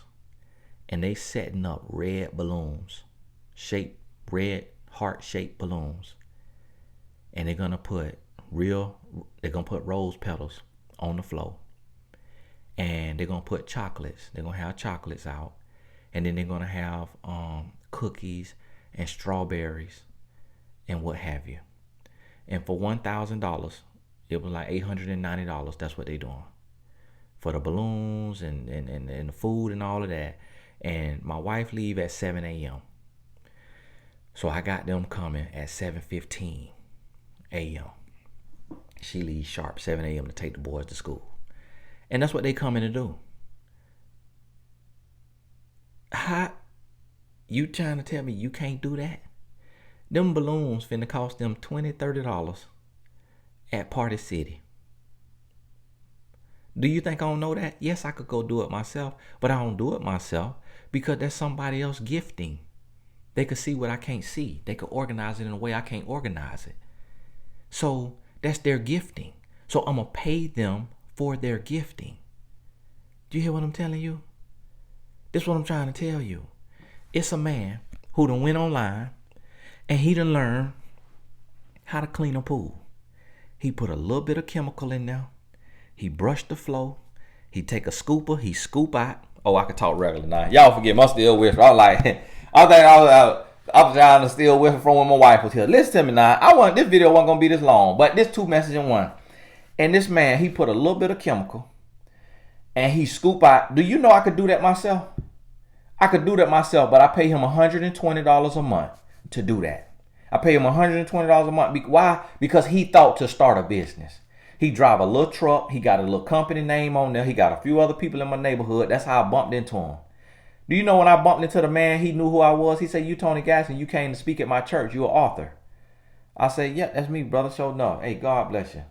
And they setting up red balloons. Red heart-shaped balloons. And they're gonna put rose petals on the floor. And they're gonna put chocolates. They're gonna have chocolates out. And then they're gonna have cookies and strawberries and what have you. And for $1,000, it was like $890. That's what they doing for the balloons and the food and all of that. And my wife leave at 7 a.m. So I got them coming at 7:15 a.m. She leaves sharp 7 a.m. to take the boys to school. And that's what they coming to do. How you trying to tell me you can't do that? Them balloons finna cost them $20, $30 at Party City. Do you think I don't know that? Yes, I could go do it myself, but I don't do it myself because that's somebody else gifting. They could see what I can't see. They could organize it in a way I can't organize it. So that's their gifting. So I'm going to pay them for their gifting. Do you hear what I'm telling you? This is what I'm trying to tell you. It's a man who done went online and he done learned how to clean a pool. He put a little bit of chemical in there. He brushed the floor. He take a scooper. He scoop out. Oh, I can talk regular now. Y'all forget my still whisper. I was like, I was trying to still whisper from when my wife was here. Listen to me now. This video wasn't gonna be this long, but this 2 messages in one. And this man, he put a little bit of chemical, and he scoop out. Do you know I could do that myself? I could do that myself, but I pay him $120 a month to do that. I pay him $120 a month. Why? Because he thought to start a business. He drive a little truck. He got a little company name on there. He got a few other people in my neighborhood. That's how I bumped into him. Do you know when I bumped into the man, he knew who I was? He said, "You Tony Gasson, you came to speak at my church. You an author." I said, "Yeah, that's me, brother. Sure enough. Hey, God bless you."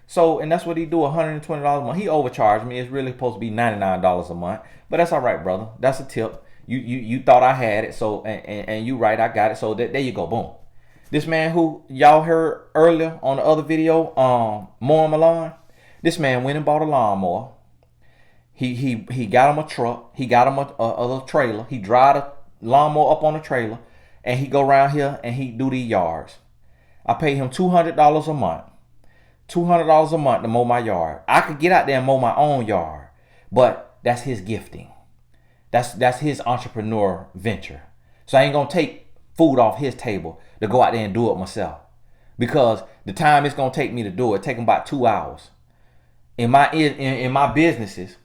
So, and that's what he do, $120 a month. He overcharged me. It's really supposed to be $99 a month. But that's all right, brother. That's a tip. You thought I had it. So, and you right, I got it. So there you go. Boom. This man who y'all heard earlier on the other video, mowing my lawn, this man went and bought a lawnmower. He got him a truck. He got him a little trailer. He drive a lawnmower up on a trailer, and he go around here and he do these yards. I pay him $200 a month. $200 a month to mow my yard. I could get out there and mow my own yard, but that's his gifting. That's his entrepreneur venture. So I ain't gonna take food off his table to go out there and do it myself. Because the time it's gonna take me to do it, taking about 2 hours. In my businesses,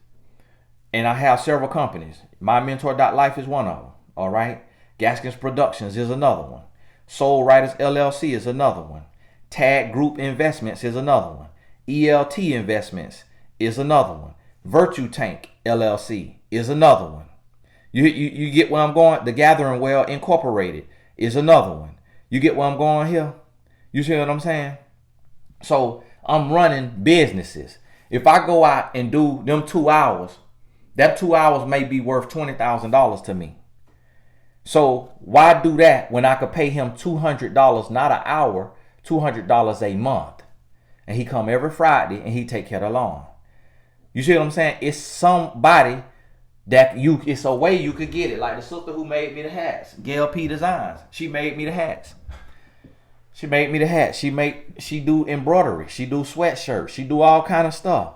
and I have several companies. My Mentor.life is one of them. All right. Gaskins Productions is another one. Soul Writers LLC is another one. Tag Group Investments is another one. ELT Investments is another one. Virtue Tank LLC is another one. You get where I'm going? The Gathering Well Incorporated is another one. You get where I'm going here? You see what I'm saying? So I'm running businesses. If I go out and do them 2 hours, that 2 hours may be worth $20,000 to me. So why do that when I could pay him $200, not an hour, $200 a month? And he come every Friday and he take care of the lawn. You see what I'm saying? It's somebody that it's a way you could get it. Like the sister who made me the hats, Gail P Designs. She made me the hats. She made me the hats. She do embroidery. She do sweatshirts. She do all kind of stuff.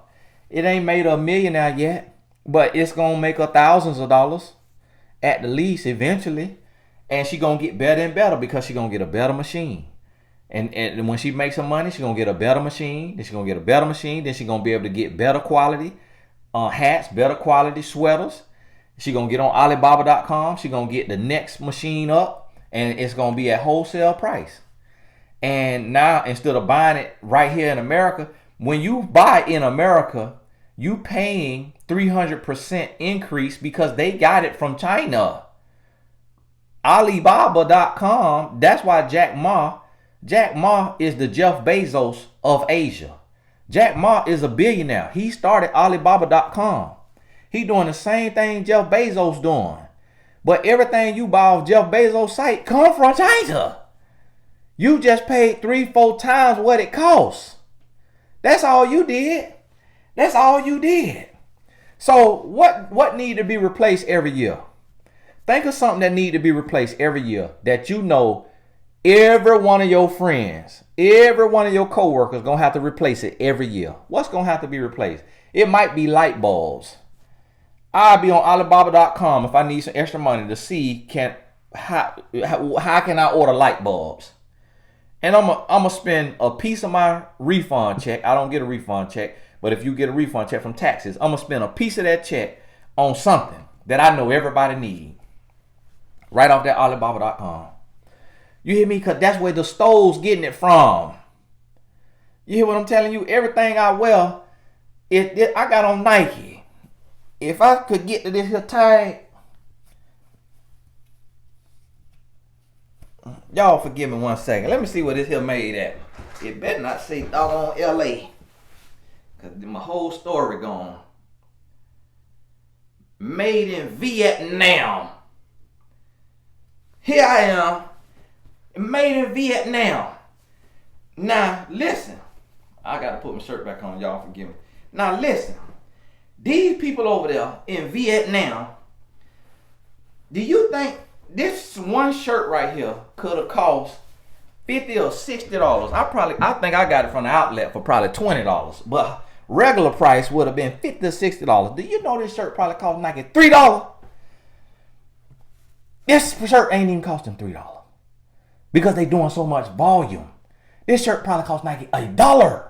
It ain't made her a millionaire yet, but it's gonna make her thousands of dollars at the least eventually. And she gonna get better and better because she gonna get a better machine. And when she makes some money, she gonna get a better machine. Then she gonna get a better machine. Then she gonna be able to get better quality hats, better quality sweaters. She gonna get on Alibaba.com. She gonna get the next machine up, and it's gonna be at wholesale price. And now instead of buying it right here in America, when you buy in America, you paying 300% increase because they got it from China. Alibaba.com. That's why Jack Ma is the Jeff Bezos of Asia. Jack Ma is a billionaire. He started Alibaba.com. He doing the same thing Jeff Bezos doing. But everything you buy off Jeff Bezos' site come from China. You just paid 3-4 times what it costs. That's all you did. That's all you did. So what need to be replaced every year? Think of something that need to be replaced every year that you know every one of your friends, every one of your coworkers gonna have to replace it every year. What's gonna have to be replaced? It might be light bulbs. I'll be on Alibaba.com if I need some extra money to see how can I order light bulbs. And I'm gonna spend a piece of my refund check. I don't get a refund check, but if you get a refund check from taxes, I'm gonna spend a piece of that check on something that I know everybody need. Right off that Alibaba.com. You hear me? Because that's where the store's getting it from. You hear what I'm telling you? Everything I wear, I got on Nike. If I could get to this here tag, y'all forgive me 1 second. Let me see what this here made at. It better not say doggone LA. Because my whole story gone. Made in Vietnam. Here I am. Made in Vietnam. Now, listen. I got to put my shirt back on. Y'all forgive me. Now, listen. These people over there in Vietnam, do you think this one shirt right here could have cost $50 or $60? I think I got it from the outlet for probably $20. But regular price would have been $50 or $60. Do you know this shirt probably cost Nike $3? This shirt ain't even costing $3. Because they doing so much volume. This shirt probably cost Nike $1.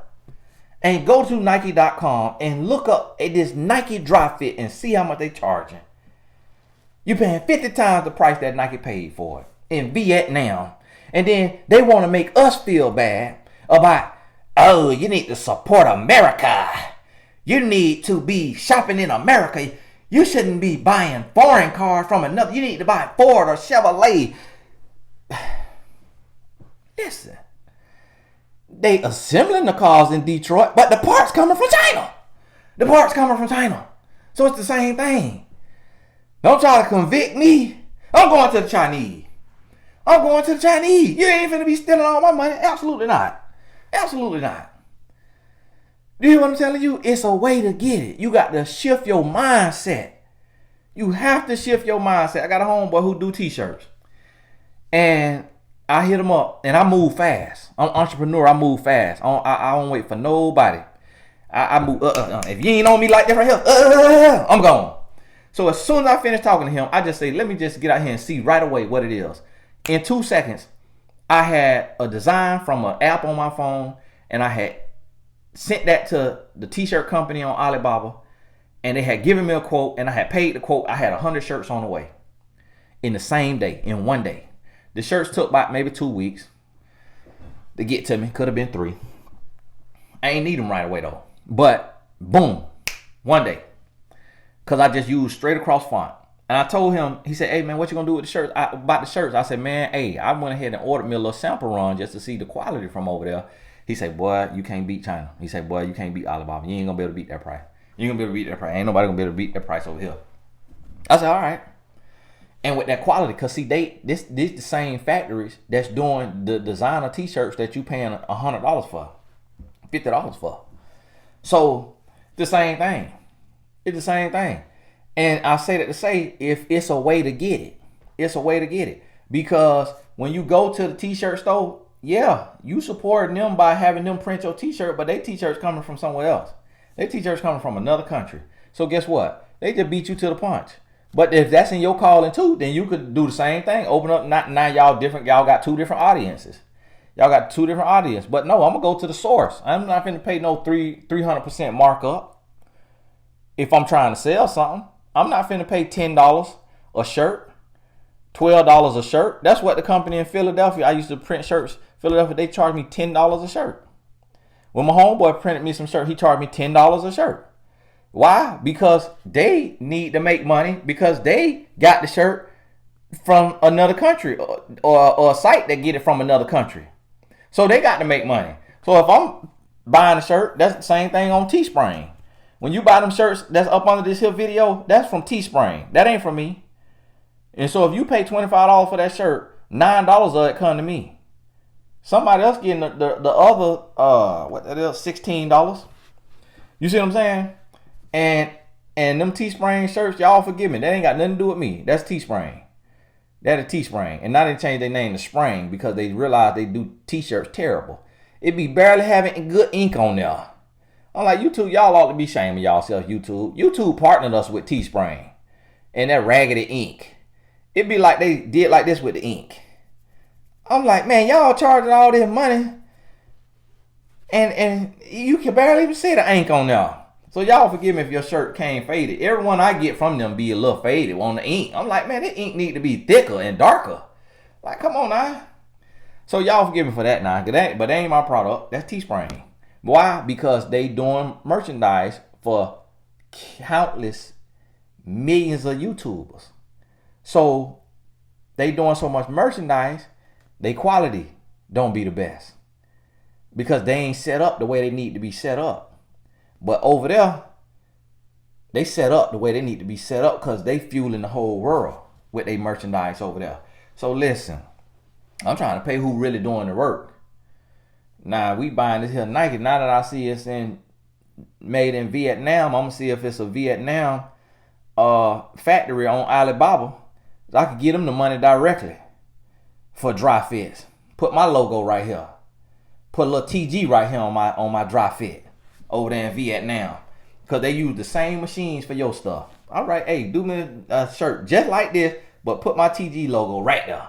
And go to Nike.com and look up at this Nike Dry Fit and see how much they charging. You're paying 50 times the price that Nike paid for it in Vietnam. And then they want to make us feel bad about, oh, you need to support America. You need to be shopping in America. You shouldn't be buying foreign cars from another. You need to buy Ford or Chevrolet. Listen, they assembling the cars in Detroit, but the parts coming from China. The parts coming from China. So it's the same thing. Don't try to convict me. I'm going to the Chinese. I'm going to the Chinese. You ain't finna be stealing all my money. Absolutely not. Absolutely not. Do you hear what I'm telling you? It's a way to get it. You got to shift your mindset. You have to shift your mindset. I got a homeboy who do t-shirts. And I hit him up and I move fast. I'm an entrepreneur. I move fast. I don't wait for nobody. I move. If you ain't on me like that right here, I'm gone. So as soon as I finish talking to him, I just say, let me just get out here and see right away what it is. In 2 seconds, I had a design from an app on my phone, and I had sent that to the t-shirt company on Alibaba, and they had given me a quote, and I had paid the quote. I had 100 shirts on the way in the same day, in one day. The shirts took about maybe 2 weeks to get to me. Could have been 3. I ain't need them right away though. But boom, one day. Because I just used straight across font. And I told him, he said, hey man, what you gonna do with the shirts? About the shirts. I said, man, hey, I went ahead and ordered me a little sample run just to see the quality from over there. He said, boy, you can't beat China. He said, boy, you can't beat Alibaba. You ain't gonna be able to beat that price. You ain't gonna be able to beat that price. Ain't nobody gonna be able to beat that price over here. I said, all right. And with that quality, cause see, this the same factories that's doing the designer t-shirts that you paying $100 for, $50 for. So the same thing. It's the same thing. And I say that to say, if it's a way to get it, it's a way to get it. Because when you go to the t-shirt store, yeah, you supporting them by having them print your t-shirt, but they t-shirts coming from somewhere else. They t-shirts coming from another country. So guess what? They just beat you to the punch. But if that's in your calling too, then you could do the same thing. Open up, now y'all different. Y'all got 2 different audiences. Y'all got 2 different audiences. But no, I'm gonna go to the source. I'm not finna pay no 300% markup. If I'm trying to sell something, I'm not finna pay $10 a shirt, $12 a shirt. That's what the company in Philadelphia, I used to print shirts. Philadelphia, they charged me $10 a shirt. When my homeboy printed me some shirt, he charged me $10 a shirt. Why? Because they need to make money because they got the shirt from another country or a site that get it from another country. So they got to make money. So if I'm buying a shirt, that's the same thing on Teespring. When you buy them shirts that's up under this here video, that's from Teespring. That ain't from me. And so if you pay $25 for that shirt, $9 of it come to me. Somebody else getting the other, what that is, $16. You see what I'm saying? And them Teespring shirts, y'all forgive me. That ain't got nothing to do with me. That's Teespring. That is Teespring. And now they changed their name to Spring because they realized they do t-shirts terrible. It be barely having good ink on there. I'm like, YouTube, y'all ought to be ashamed of y'allself, YouTube. YouTube partnered us with Teespring and that raggedy ink. It be like they did like this with the ink. I'm like, man, y'all charging all this money and you can barely even see the ink on there. So y'all forgive me if your shirt came faded. Everyone I get from them be a little faded on the ink. I'm like, man, that ink need to be thicker and darker. Like, come on now. So y'all forgive me for that now. But that ain't my product. That's Teespring. Why? Because they doing merchandise for countless millions of YouTubers. So they doing so much merchandise, they quality don't be the best. Because they ain't set up the way they need to be set up. But over there, they set up the way they need to be set up because they fueling the whole world with their merchandise over there. So listen, I'm trying to pay who really doing the work. Now, we buying this here Nike. Now that I see it's made in Vietnam, I'm going to see if it's a Vietnam factory on Alibaba. I could get them the money directly for dry fits. Put my logo right here. Put a little TG right here on my dry fit. Over there in Vietnam, because they use the same machines for your stuff. All right, hey, do me a shirt just like this, but put my TG logo right there.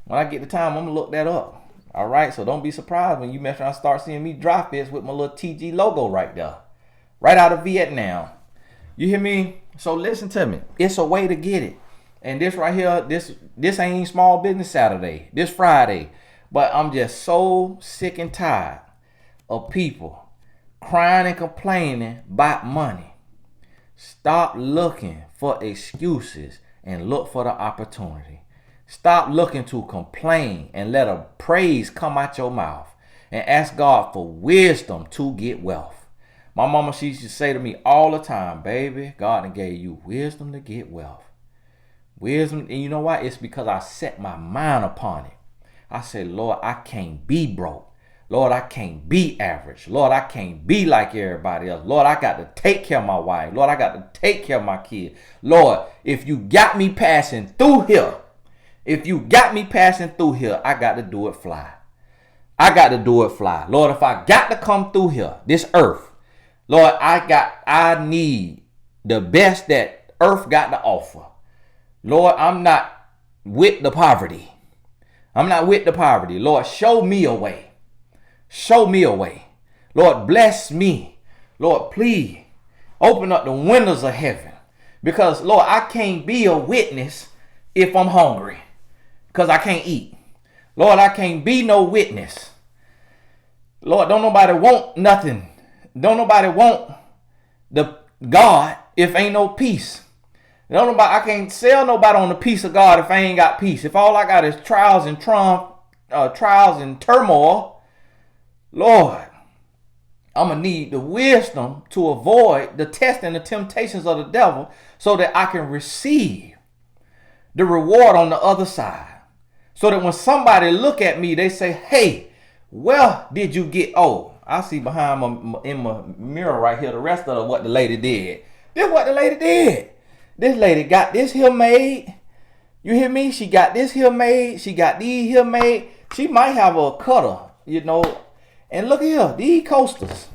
When I get the time, I'm gonna look that up. All right, so don't be surprised when you mess around and start seeing me dry fits with my little TG logo right there, right out of Vietnam. You hear me? So listen to me. It's a way to get it. And this right here, this ain't Small Business Saturday. This Friday, but I'm just so sick and tired of people crying and complaining about money. Stop looking for excuses and look for the opportunity. Stop looking to complain and let a praise come out your mouth and ask God for wisdom to get wealth. My mama, she used to say to me all the time, baby, God done gave you wisdom to get wealth. Wisdom, and you know why? It's because I set my mind upon it. I said, Lord, I can't be broke. Lord, I can't be average. Lord, I can't be like everybody else. Lord, I got to take care of my wife. Lord, I got to take care of my kids. Lord, if you got me passing through here, I got to do it fly. I got to do it fly. Lord, if I got to come through here, this earth, Lord, I need the best that earth got to offer. Lord, I'm not with the poverty. I'm not with the poverty. Lord, show me a way. Show me a way. Lord, bless me. Lord, please open up the windows of heaven. Because, Lord, I can't be a witness if I'm hungry. Because I can't eat. Lord, I can't be no witness. Lord, don't nobody want nothing. Don't nobody want the God if ain't no peace. Don't nobody, I can't sell nobody on the peace of God if I ain't got peace. If all I got is trials and turmoil, Lord, I'm going to need the wisdom to avoid the test and the temptations of the devil so that I can receive the reward on the other side. So that when somebody look at me, they say, hey, where did you get? Oh, I see behind in my mirror right here the rest of what the lady did. This is what the lady did. This lady got this here made. You hear me? She got this here made. She got these here made. She might have a cutter, you know. And look here, these coasters.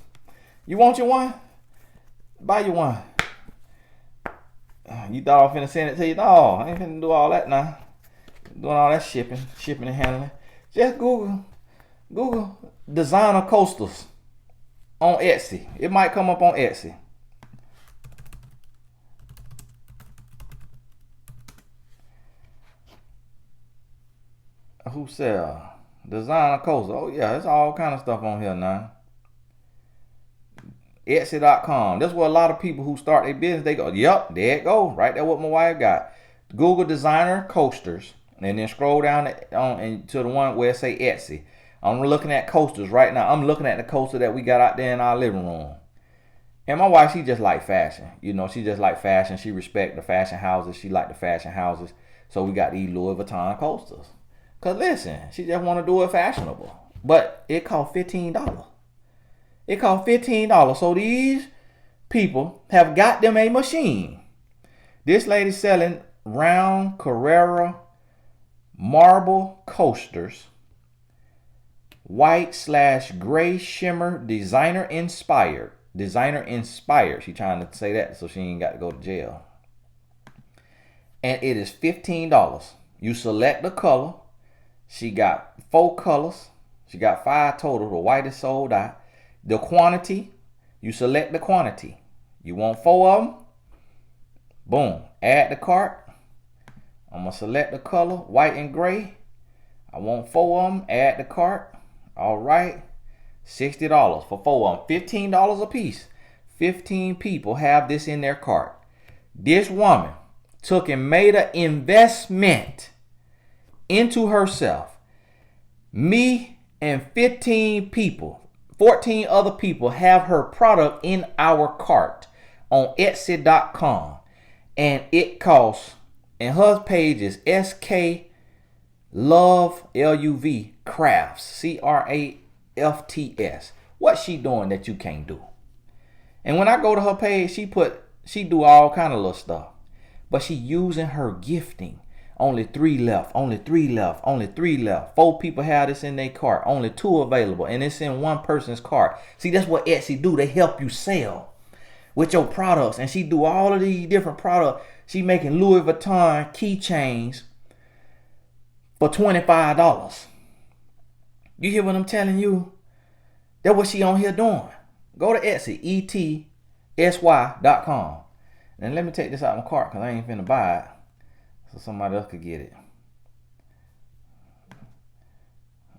You want you one? Buy you one. You thought I was finna send it to you? No, I ain't finna do all that now. Doing all that shipping and handling. Just Google designer coasters on Etsy. It might come up on Etsy. Who sell designer coaster? Oh yeah, there's all kind of stuff on here now. Etsy.com. That's where a lot of people who start their business, they go, yep, there it go. Right there what my wife got. Google designer coasters. And then scroll down to the one where it say Etsy. I'm looking at coasters right now. I'm looking at the coaster that we got out there in our living room. And my wife, she just like fashion. You know, she just like fashion. She respect the fashion houses. She like the fashion houses. So we got these Louis Vuitton coasters. Because listen, she just want to do it fashionable. But it cost $15. It cost $15. So these people have got them a machine. This lady selling round Carrera marble coasters, white/gray shimmer, designer inspired. She trying to say that so she ain't got to go to jail. And it is $15. You select the color. She got 4 colors. She got 5 total. The white is sold out. The quantity, you select the quantity. You want 4 of them? Boom. Add the cart. I'm going to select the color, white and gray. I want 4 of them. Add the cart. All right. $60 for 4 of them. $15 a piece. 15 people have this in their cart. This woman took and made an investment into herself. Me and 15 people, 14 other people have her product in our cart on Etsy.com. And it costs, and her page is SK Love LUV Crafts, CRAFTS. What's she doing that you can't do? And when I go to her page, she do all kind of little stuff. But she using her gifting. Only 3 left, only 3 left, only 3 left. 4 people have this in their cart, only 2 available, and it's in one person's cart. See, that's what Etsy do. They help you sell with your products. And she do all of these different products. She making Louis Vuitton keychains for $25. You hear what I'm telling you? That's what she on here doing. Go to Etsy, ETSY.com. And let me take this out of my cart because I ain't finna buy it. So somebody else could get it.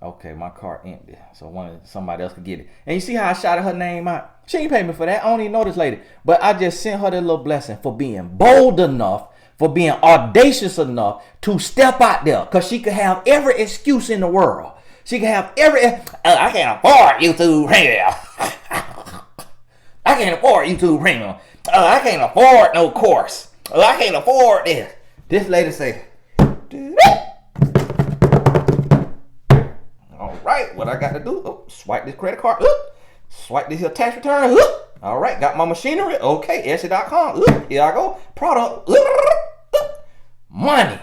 Okay, my cart empty. So somebody else could get it. And you see how I shouted her name out? She ain't paid me for that. I don't even know this lady. But I just sent her that little blessing for being bold enough, for being audacious enough to step out there. Because she could have every excuse in the world. She could have I can't afford YouTube Premium. I can't afford YouTube Premium. I can't afford no course. I can't afford this. This lady say, all right, what I got to do? Oh, swipe this credit card. Swipe this here tax return. All right, got my machinery. Okay, Etsy.com. Here I go. Product. Money.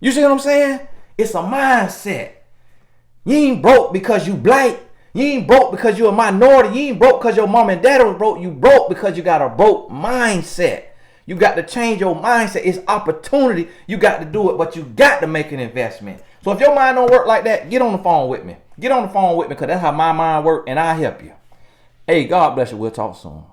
You see what I'm saying? It's a mindset. You ain't broke because you black. You ain't broke because you're a minority. You ain't broke because your mom and dad was broke. You broke because you got a broke mindset. You got to change your mindset. It's opportunity. You got to do it, but you got to make an investment. So if your mind don't work like that, get on the phone with me. Get on the phone with me because that's how my mind works, and I'll help you. Hey, God bless you. We'll talk soon.